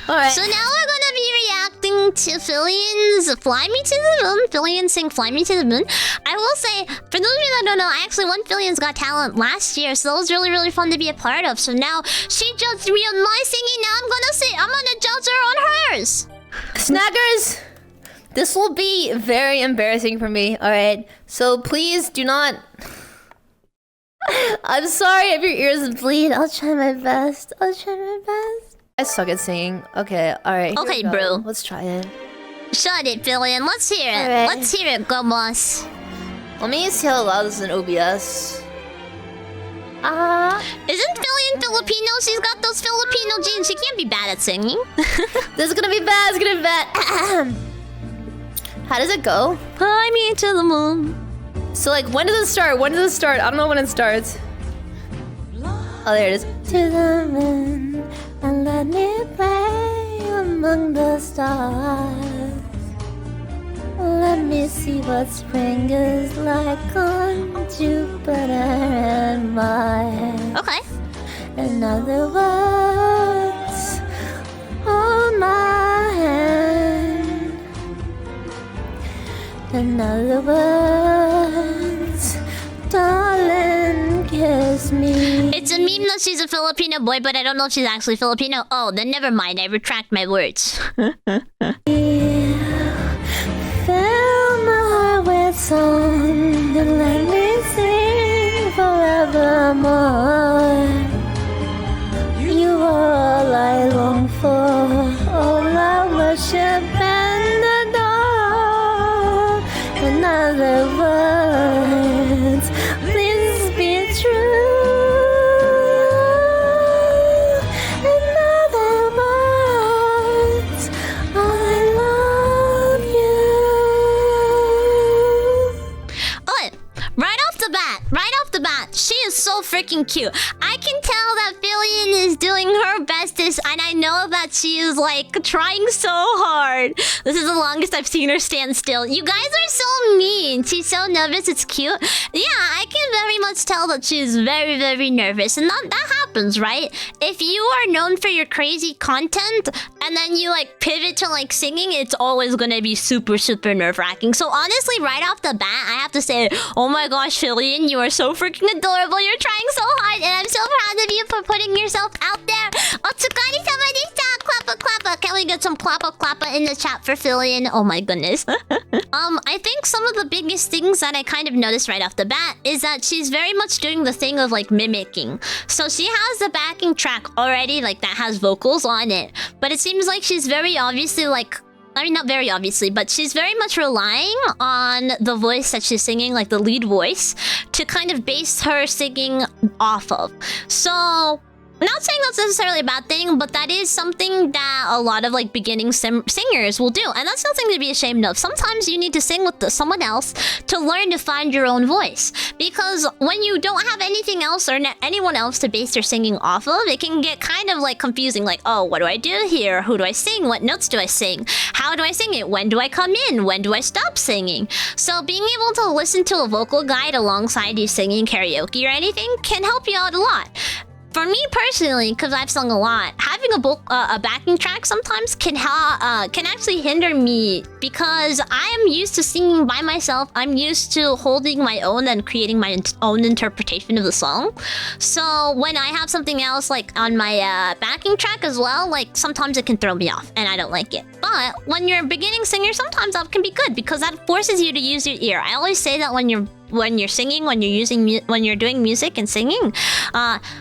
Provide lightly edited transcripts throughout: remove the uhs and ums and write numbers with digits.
Alright. So now we're gonna be reacting to Filian's Fly Me to the Moon. Filian sing Fly Me to the Moon. I will say, for those of you that don't know, I actually won Filian's Got Talent last year, so that was really, really fun to be a part of. So now she judged me on my singing, now I'm gonna judge her on hers. Snackers, this will be very embarrassing for me, alright? So please do not... I'm sorry if your ears bleed. I'll try my best. I suck at singing. Okay, alright. Okay, bro. Let's try it. Shut it, Filian. Let's hear it. Alright. Let's hear it, go boss. Let me see how loud this is in OBS. Isn't Filian Filipino? She's got those Filipino genes. She can't be bad at singing. This is gonna be bad. It's gonna be bad. How does it go? Fly me to the moon. So like, when does it start? When does it start? I don't know when it starts. Oh, there it is. To the moon and let me play among the stars. Let me see what spring is like on Jupiter and Mars. Okay. In other words, hold my hand. In other words, darling, kiss me. It's a meme that she's a Filipino boy, but I don't know if she's actually Filipino. Oh, then never mind. I retract my words. Fill my heart with song and let me sing forevermore. You are all I long for, all I worship and adore. In other words, please be true. In other words, I love you. Okay, right off the bat, she is so freaking cute. I can tell that Filian is doing her bestest, and I know that she is like trying so hard. This is the longest I've seen her stand still. You guys are so mean. She's so nervous. It's cute. Yeah, I can very much tell that she's very, very nervous, and that happens, right? If you are known for your crazy content, and then you like pivot to like singing, it's always gonna be super, super nerve-wracking. So honestly, right off the bat, I have to say, oh my gosh, Filian, you are so freaking adorable. You're trying so hard, and I'm so proud of you for putting yourself out there. Otsukari sama deshita. Clappa, clappa. Can we get some clappa, clappa in the chat for Filian? Oh my goodness. I think some of the biggest things that I kind of noticed right off the bat is that she's very much doing the thing of like mimicking. So she has the backing track already, like that has vocals on it. But it seems like she's very obviously like... I mean, not very obviously, but she's very much relying on the voice that she's singing, like the lead voice, to kind of base her singing off of. So... I'm not saying that's necessarily a bad thing, but that is something that a lot of like beginning singers will do, and that's nothing to be ashamed of. Sometimes you need to sing with someone else to learn to find your own voice, because when you don't have anything else or anyone else to base your singing off of, it can get kind of like confusing. Like, oh, what do I do here? Who do I sing? What notes do I sing? How do I sing it? When do I come in? When do I stop singing? So being able to listen to a vocal guide alongside you singing karaoke or anything can help you out a lot. For me personally, because I've sung a lot, having a backing track sometimes can actually hinder me, because I am used to singing by myself. I'm used to holding my own and creating my own interpretation of the song. So when I have something else like on my backing track as well, like sometimes it can throw me off and I don't like it. But when you're a beginning singer, sometimes that can be good because that forces you to use your ear. I always say that when you're singing, when you're doing music and singing,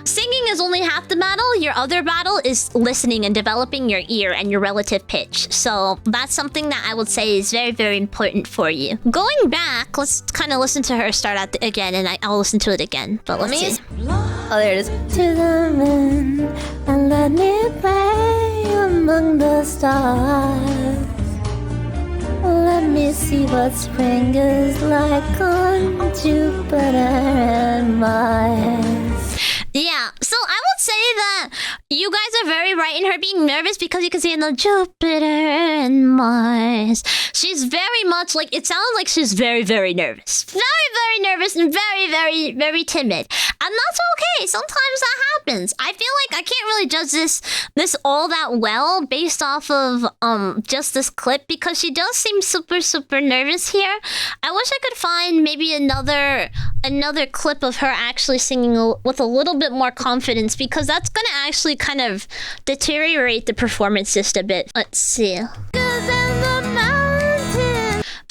singing is only half the battle. Your other battle is listening and developing your ear and your relative pitch. So that's something that I would say is very, very important for you. Going back, let's kind of listen to her start out again, and I'll listen to it again. But let's see. Oh, there it is. To the moon and let me play among the stars. Let me see what spring is like on Jupiter and Mars. Yeah, so I would say that You guys are very right in her being nervous because you can see in the Jupiter and Mars. She's very much like, it sounds like she's very, very nervous. Very, very nervous and very, very, very timid. And that's okay. Sometimes that happens. I feel like I can't really judge this all that well based off of just this clip because she does seem super, super nervous here. I wish I could find maybe another clip of her actually singing with a little bit more confidence because that's gonna actually kind of deteriorate the performance just a bit. Let's see.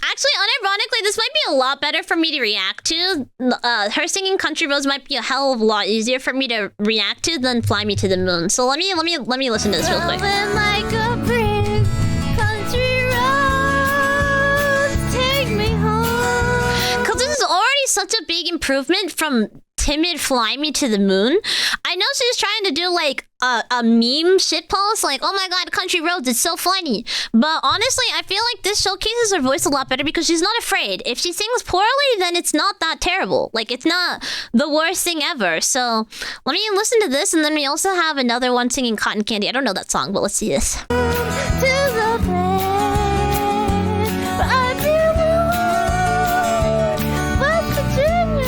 Actually, unironically, this might be a lot better for me to react to. Her singing Country Roads might be a hell of a lot easier for me to react to than Fly Me to the Moon. So let me listen to this real quick. Like a brick, country roads, take me home. Cause this is already such a big improvement from timid Fly Me to the Moon. I know she's trying to do like a meme shitpost, like, oh my god, Country Roads, it's so funny. But honestly, I feel like this showcases her voice a lot better because she's not afraid. If she sings poorly, then it's not that terrible. Like, it's not the worst thing ever. So let me listen to this, and then we also have another one singing Cotton Candy. I don't know that song, but let's see this. To the place where I belong, West Virginia,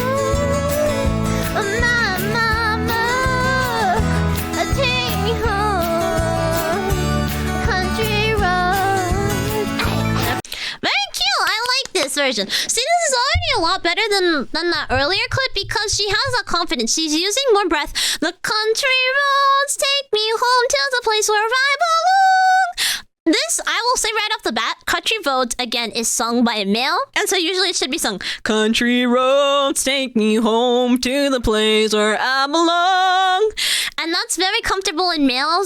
my mama, take me home, country roads. Very cute. I like this version. See, this is already a lot better than that earlier clip because she has that confidence. She's using more breath. The country roads take me home to the place where I belong. This, I will say right off the bat, Country Roads, again, is sung by a male. And so usually it should be sung, Country roads take me home to the place where I belong. And that's very comfortable in male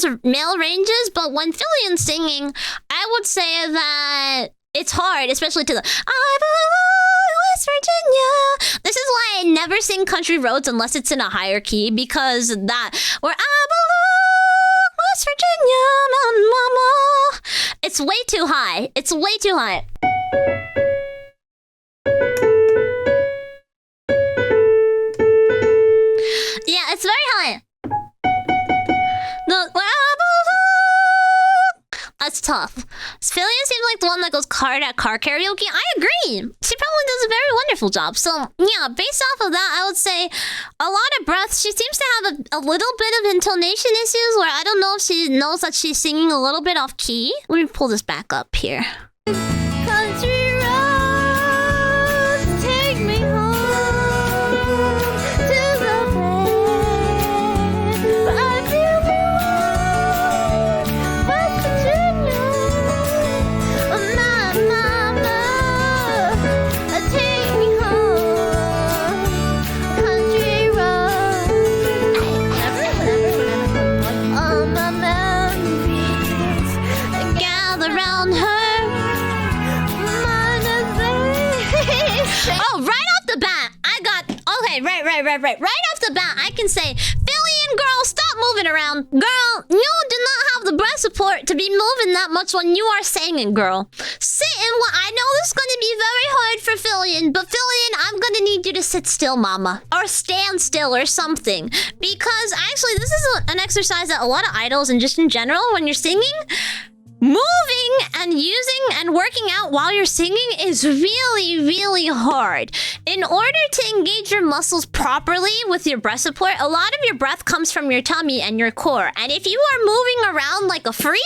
ranges. But when Filian's singing, I would say that it's hard, especially to the, I belong, West Virginia. This is why I never sing Country Roads unless it's in a higher key. Because that, where I belong, West Virginia, Mountain Mama. It's way too high. It's way too high. Yeah, it's very high. That's tough. Filian seems like the one that goes at car karaoke. I agree. She probably does a very wonderful job. So, yeah, based off of that, I would say a lot of breath. She seems to have a little bit of intonation issues where I don't know if she knows that she's singing a little bit off key. Let me pull this back up here. Country roads, take me home to the place where I belong, West Virginia, my mama, take me home, country roads. All my memories Gather round her. Oh, right off the bat, I got... Okay, right. Right off the bat, I can say, Filian, girl, stop moving around. Girl, you do not have the breath support to be moving that much when you are singing, girl. Sit in what... I know this is going to be very hard for Filian, but Filian, I'm going to need you to sit still, mama. Or stand still or something. Because, actually, this is an exercise that a lot of idols, and just in general, when you're singing... Moving and using and working out while you're singing is really, really hard. In order to engage your muscles properly with your breath support, a lot of your breath comes from your tummy and your core. And if you are moving around like a freak,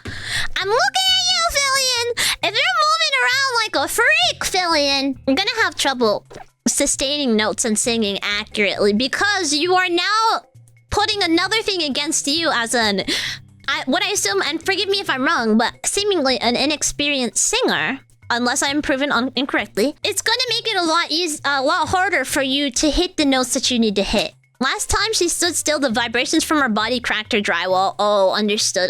I'm looking at you, Filian. If you're moving around like a freak, Filian, you're gonna have trouble sustaining notes and singing accurately because you are now putting another thing against you as what I assume, and forgive me if I'm wrong, but seemingly an inexperienced singer, unless I'm proven incorrectly, it's gonna make it a lot harder for you to hit the notes that you need to hit. Last time she stood still, the vibrations from her body cracked her drywall. Oh, understood.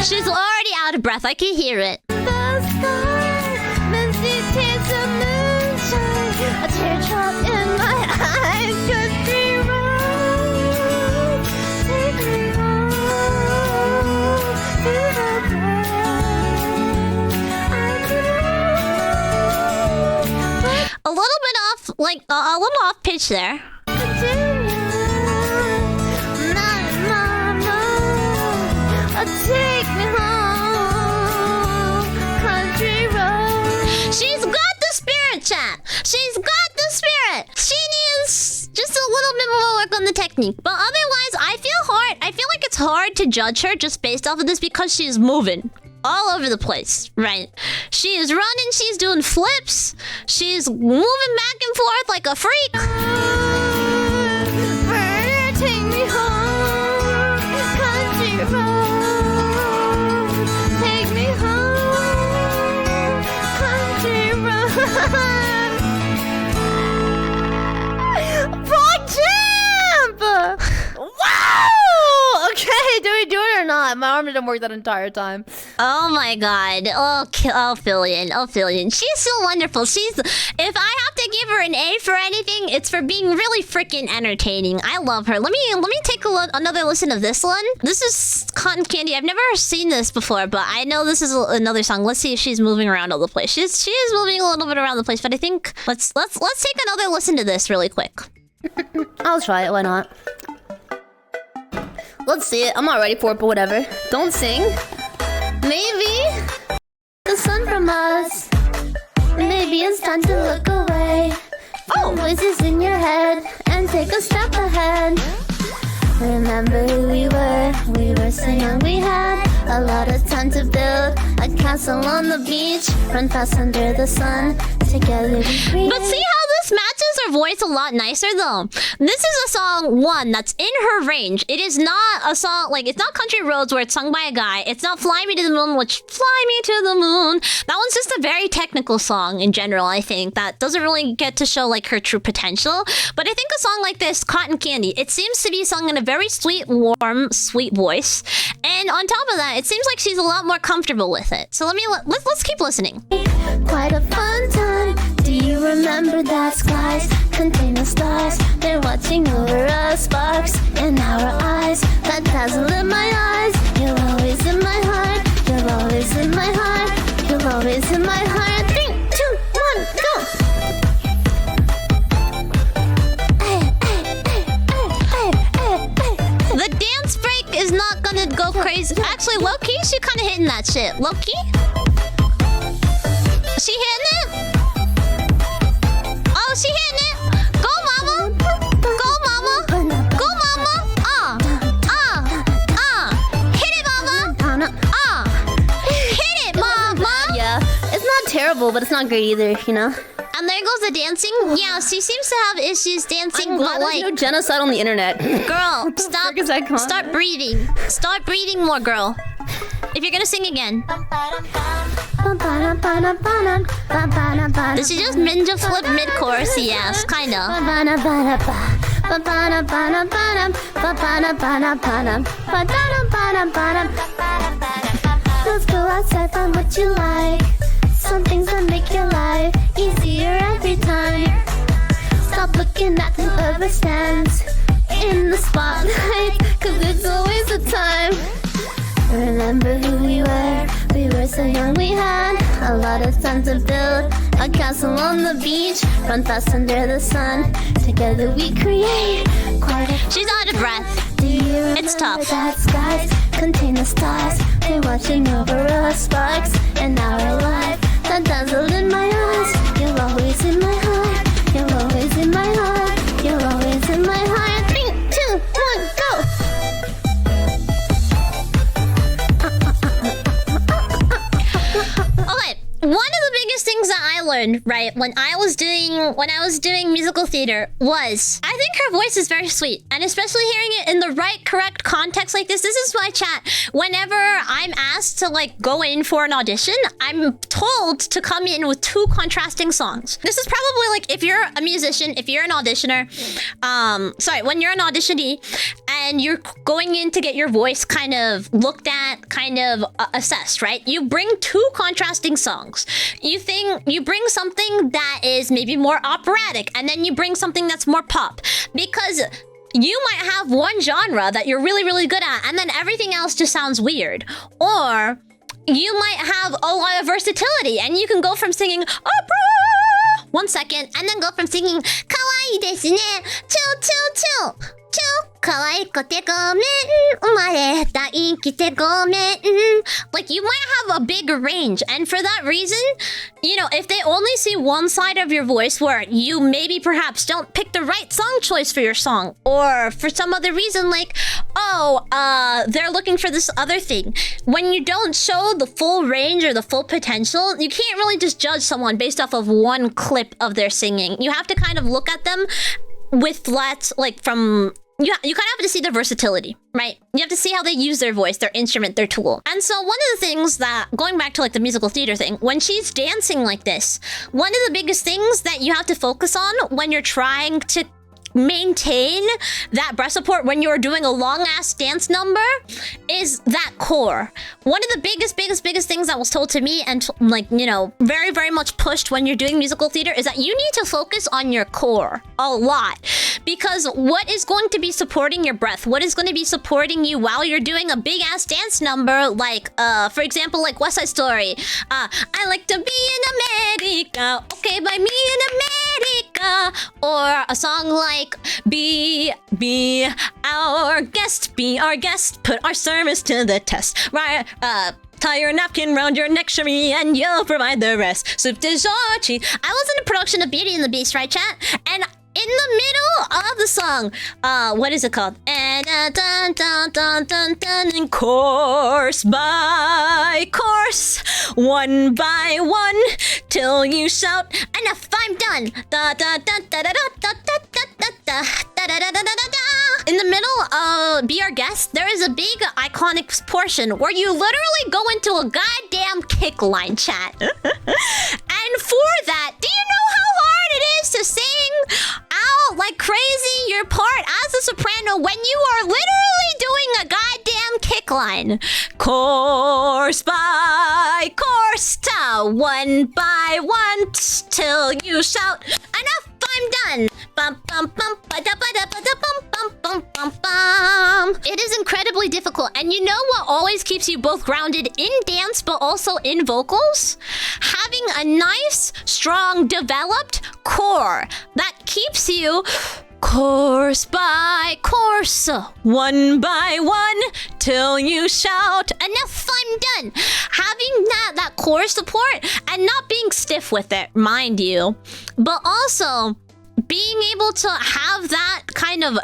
She's already out of breath. I can hear it. A teardrop in my eye, country roads, take me home to the place I belong. like a little off pitch there. Take me home, country road. She's got the spirit, chat. She's got the spirit. She needs just a little bit more work on the technique. But otherwise, I feel like it's hard to judge her just based off of this because she's moving all over the place, right? She is running, she's doing flips, she's moving back and forth like a freak. Take me home, country road. Take me home, country road. Frog jump! Wow! Okay, do we do it or not? My arm didn't work that entire time. Oh my god. Oh, Filian. Oh, Filian. She's so wonderful. If I have to give her an A for anything, it's for being really freaking entertaining. I love her. Let me take another listen of this one. This is Cotton Candy. I've never seen this before, but I know this is another song. Let's see if she's moving around all the place. She is moving a little bit around the place, but I think let's take another listen to this really quick. I'll try it, why not? Let's see it. I'm not ready for it, but whatever. Don't sing. Maybe the sun from us. Maybe it's time to look away. Oh, voices in your head and take a step ahead. Remember who we were so young. We had a lot of time to build a castle on the beach. Run fast under the sun. Together we create. But see how this matches her voice a lot nicer though. This is a song, one, that's in her range. It is not a song, like, it's not Country Roads where it's sung by a guy. It's not Fly Me to the Moon, which Fly Me to the Moon. That one's just a very technical song in general, I think. That doesn't really get to show like her true potential. But I think a song like this, Cotton Candy, it seems to be sung in a very sweet, warm, sweet voice. And on top of that, it seems like she's a lot more comfortable with it. So let's keep listening. Quite a fun time. Do you remember that skies contain the stars? They're watching over us, sparks in our eyes that dazzle in my eyes. You're always in my heart. You're always in my heart. You're always in my heart. 3, 2, 1, go. The dance break is not gonna go crazy. Actually, low-key, she kind of hitting that shit. Low-key? She hitting it? Oh, she hitting it. Go, mama. Go, mama. Go, mama. Hit it, mama. Hit it, mama. Yeah, it's not terrible, but it's not great either, you know? And there goes the dancing. Yeah, she seems to have issues dancing, I'm glad but there's like... no genocide on the internet. Girl, stop. Start breathing. Start breathing more, girl. If you're gonna sing again. Did she just ninja flip mid-chorus? Yes, kinda. Let's go outside, find what you like. Some things that make your life easier every time. Stop looking at whoever stands in the spotlight, 'cause it's always a time. Remember who we were so young. We had a lot of time to build a castle on the beach. Run fast under the sun. Together we create quite a... She's out of breath. It's tough. That skies contain the stars. They're watching over us, sparks in our life that dazzle in my eyes. You're always in my heart. You're always in my heart. You're always in my heart. 3, 2, 1, go. Okay, one of the biggest things that I learned, right, when I was doing musical theater was I think her voice is very sweet, and especially hearing it in the right, correct context like this. This is my chat. Whenever I'm asked to like go in for an audition, I'm told to come in with 2 contrasting songs. This is probably like if you're a musician, if you're an auditioner, when you're an auditionee and you're going in to get your voice kind of looked at, kind of assessed, right? You bring 2 contrasting songs. You bring something that is maybe more operatic, and then you bring something that's more pop, because you might have one genre that you're really, really good at, and then everything else just sounds weird. Or you might have a lot of versatility, and you can go from singing opera 1 second, and then go from singing kawaii desu ne, chill, chill, chill, chill, kawaii kote gomen, umareta ikite gomen. Like, you might have a bigger range, and for that reason, you know, if they only see one side of your voice where you maybe perhaps don't pick the right song choice for your song, or for some other reason, like, they're looking for this other thing. When you don't show the full range or the full potential, you can't really just judge someone based off of one clip of their singing. You have to kind of look at them with lots, like, from... You kind of have to see their versatility, right? You have to see how they use their voice, their instrument, their tool. And so one of the things that, going back to like the musical theater thing, when she's dancing like this, one of the biggest things that you have to focus on when you're trying to maintain that breath support when you're doing a long-ass dance number is that core. One of the biggest things that was told to me and, like, you know, very, very much pushed when you're doing musical theater is that you need to focus on your core a lot. Because what is going to be supporting your breath? What is going to be supporting you while you're doing a big-ass dance number? Like, for example, like West Side Story. I like to be in America. Okay, by me in America. Or a song like be our guest, put our service to the test. Right, tie your napkin round your neck, Cherie, and you'll provide the rest. Soup de Georgie. I was in a production of Beauty and the Beast, right, chat? And in the middle of the song, what is it called? And dun dun dun dun dun, and course by course, one by one, till you shout, enough, I'm done. Da da da da da da da da da da da da da da da. In the middle of Be Our Guest, there is a big iconic portion where you literally go into a goddamn kick line, chat. And for that, do you know how hard it is to sing out like crazy your part as a soprano when you are literally doing a goddamn kick line? Course by course, one by one, till you shout, enough, I'm done. Bum bum bum ba da ba da ba da bum bum bum bum bum. It is incredibly difficult, and you know what always keeps you both grounded in dance but also in vocals? Having a nice, strong, developed core that keeps you course by course, one by one, till you shout, enough, I'm done. Having that core support and not being stiff with it, mind you, but also being able to have that kind of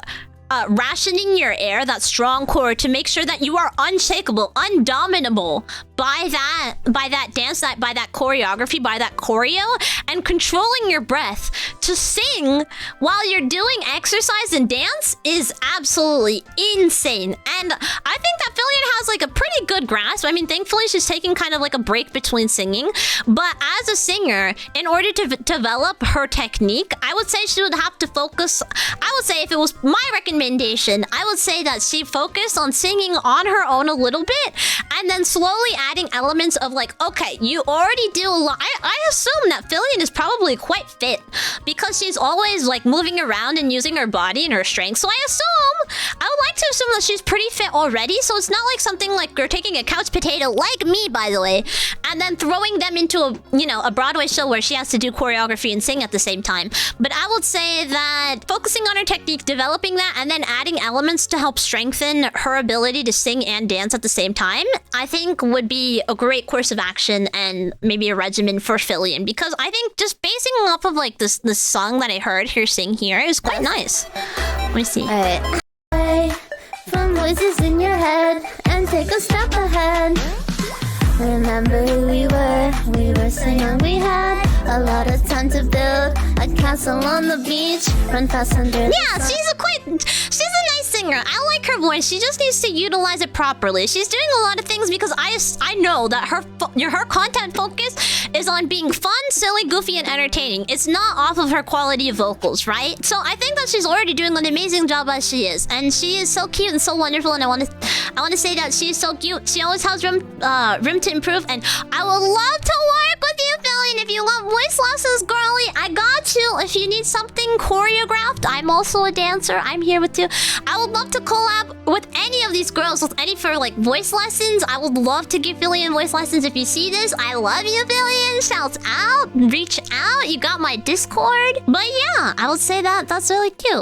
rationing your air, that strong core, to make sure that you are unshakable, undominable by that dance, by that choreography, by that choreo, and controlling your breath to sing while you're doing exercise and dance is absolutely insane. And I think that Filian has like a pretty good grasp. I mean, thankfully she's taking kind of like a break between singing, but as a singer, in order to develop her technique, I would say she would have to focus. I would say, if it was my recommendation, I would say that she focused on singing on her own a little bit, and then slowly adding elements of like, okay, you already do a lot. I assume that Filian is probably quite fit because she's always like moving around and using her body and her strength. So I would like to assume that she's pretty fit already. So it's not like something like you're taking a couch potato, like me, by the way, and then throwing them into a Broadway show where she has to do choreography and sing at the same time. But I would say that focusing on her technique, developing that, and then adding elements to help strengthen her ability to sing and dance at the same time, I think would be a great course of action and maybe a regimen for Filian. Because I think just basing off of like this song that I heard her sing here is quite nice. Let me see. Alright. From voices in your head and take a step ahead. Remember who we were so young, we had a lot of time to build a castle on the beach, run fast under the sun. She's a nice singer. I like her voice. She just needs to utilize it properly. She's doing a lot of things because I know that her content focus is on being fun, silly, goofy, and entertaining. It's not off of her quality of vocals, right? So I think that she's already doing an amazing job as she is, and she is so cute and so wonderful. And I want to say that she's so cute. She always has room to improve, and I would love to work with you, Filian. Filian, if you want voice lessons, girly, I got you. If you need something choreographed, I'm also a dancer. I'm here with you. I would love to collab with any of these girls, with any for like voice lessons. I would love to give Filian voice lessons. If you see this, I love you, Filian. Shouts out, reach out. You got my Discord. But yeah, I would say that that's really cute.